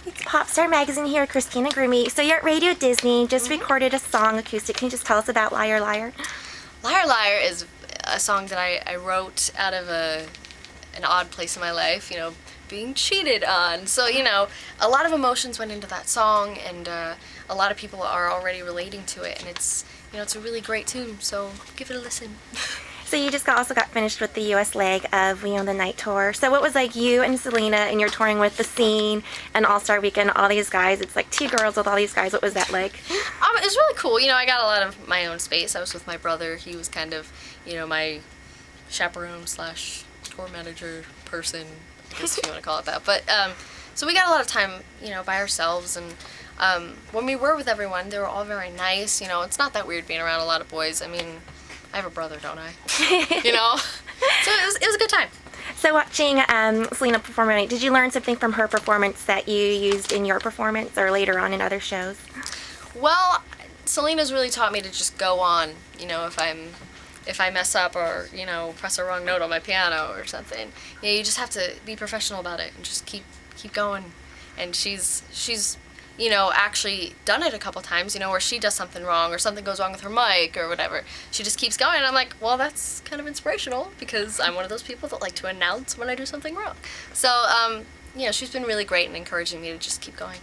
It's Popstar Magazine here, Christina Grimmie. So you're at Radio Disney, just recorded a song acoustic. Can you just tell us about Liar Liar? Liar Liar is a song that I wrote out of an odd place in my life, being cheated on. So, a lot of emotions went into that song, and a lot of people are already relating to it, and it's a really great tune, so give it a listen. So you just also got finished with the U.S. leg of the night tour. So what was like you and Selena and you're touring with The Scene and All-Star Weekend, all these guys? It's like 2 girls with all these guys. What was that like? It was really cool. I got a lot of my own space. I was with my brother. He was kind of, my chaperone / tour manager person, I guess if you want to call it that. But so we got a lot of time, by ourselves. And when we were with everyone, they were all very nice. It's not that weird being around a lot of boys. I mean, I have a brother, don't I? So it was a good time. So watching Selena perform tonight, did you learn something from her performance that you used in your performance or later on in other shows? Well, Selena's really taught me to just go on. If I mess up or press a wrong note on my piano or something, you just have to be professional about it and just keep going. And she's actually done it a couple times, where she does something wrong or something goes wrong with her mic or whatever. She just keeps going, and I'm like, well, that's kind of inspirational because I'm one of those people that like to announce when I do something wrong. So, she's been really great in encouraging me to just keep going.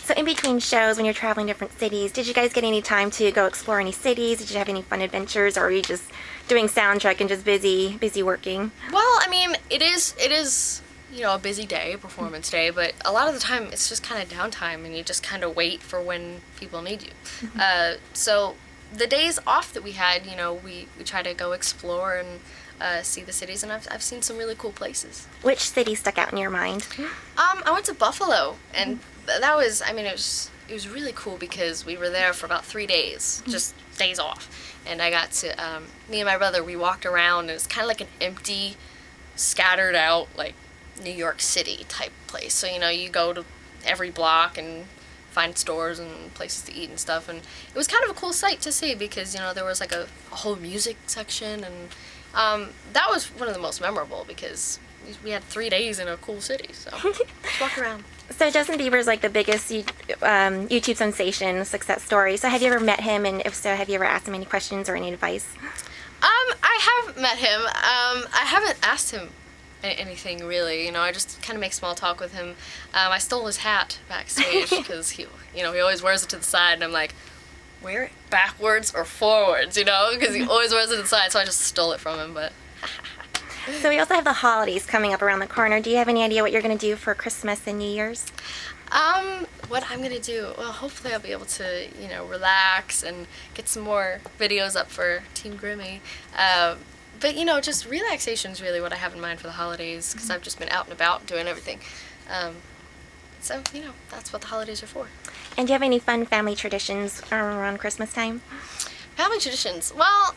So in between shows, when you're traveling different cities, did you guys get any time to go explore any cities? Did you have any fun adventures, or were you just doing soundtrack and just busy working? Well, I mean, it is a busy day, performance day, but a lot of the time it's just kind of downtime and you just kind of wait for when people need you. Mm-hmm. So the days off that we had, we try to go explore and see the cities, and I've seen some really cool places. Which city stuck out in your mind? I went to Buffalo, and that was, it was really cool because we were there for about 3 days, just days off. And I got to, me and my brother, we walked around, and it's kind of like an empty, scattered out, like, New York City type place. So, you go to every block and find stores and places to eat and stuff. And it was kind of a cool sight to see because, there was like a whole music section. And that was one of the most memorable because we had 3 days in a cool city. So just walk around. So Justin Bieber's like the biggest YouTube sensation, success story. So have you ever met him? And if so, have you ever asked him any questions or any advice? I have met him. I haven't asked him anything really, I just kind of make small talk with him. I stole his hat backstage because he always wears it to the side, and I'm like, wear it backwards or forwards, because he always wears it to the side, so I just stole it from him. But so we also have the holidays coming up around the corner. Do you have any idea what you're going to do for Christmas and New Year's? What I'm gonna do? Well, hopefully I'll be able to, relax and get some more videos up for Team Grimmie. But, just relaxation is really what I have in mind for the holidays because I've just been out and about doing everything. So, that's what the holidays are for. And do you have any fun family traditions around Christmas time? Family traditions? Well,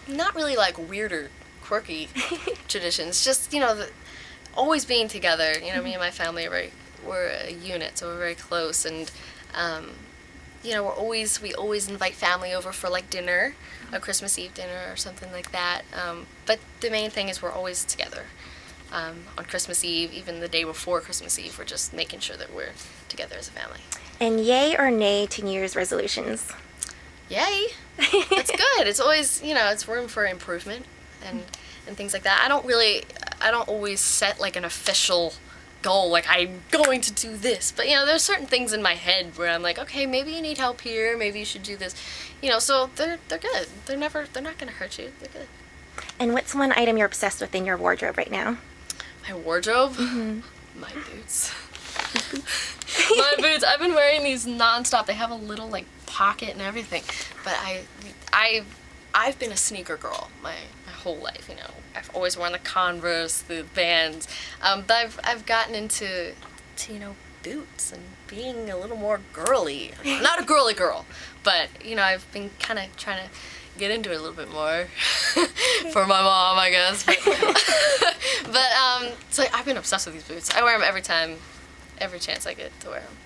not really like weird or quirky traditions. Just, always being together. Me and my family we're a unit, so we're very close. And, we always invite family over for like dinner, a Christmas Eve dinner or something like that. But the main thing is we're always together on Christmas Eve, even the day before Christmas Eve. We're just making sure that we're together as a family. And yay or nay to New Year's resolutions? Yay! That's good. It's always, it's room for improvement and things like that. I don't always set like an official goal, like I'm going to do this, but there's certain things in my head where I'm like, okay, maybe you need help here, maybe you should do this, so they're good. They're not gonna hurt you. They're good. And what's one item you're obsessed with in your wardrobe right now? My wardrobe? Mm-hmm. My boots. My boots. I've been wearing these nonstop. They have a little like pocket and everything, but I've been a sneaker girl my whole life. I've always worn the Converse, the Vans, but I've gotten into boots and being a little more girly. Not a girly girl, but I've been kind of trying to get into it a little bit more for my mom, I guess. But so I've been obsessed with these boots. I wear them every chance I get to wear them.